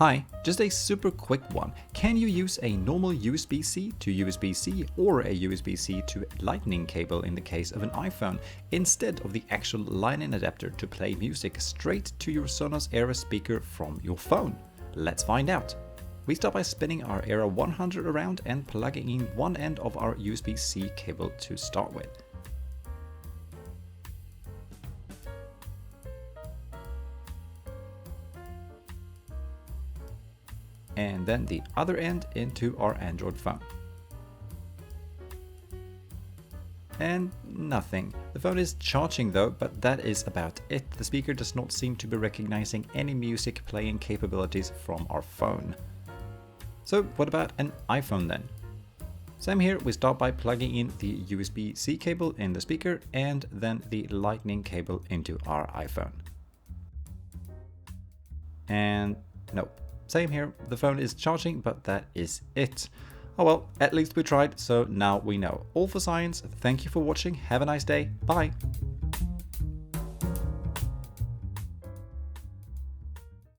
Hi, just a super quick one. Can you use a normal USB-C to USB-C or a USB-C to Lightning cable in the case of an iPhone instead of the actual line-in adapter to play music straight to your Sonos Era-speaker from your phone? Let's find out. We start by spinning our Era 100 around and plugging in one end of our USB-C cable to start with. And then the other end into our Android phone. And nothing. The phone is charging though, but that is about it. The speaker does not seem to be recognizing any music playing capabilities from our phone. So what about an iPhone then? Same here, we start by plugging in the USB-C cable in the speaker and then the Lightning cable into our iPhone. And nope. Same here, the phone is charging, but that is it. Oh well, at least we tried, so now we know. All for science, thank you for watching, have a nice day, bye!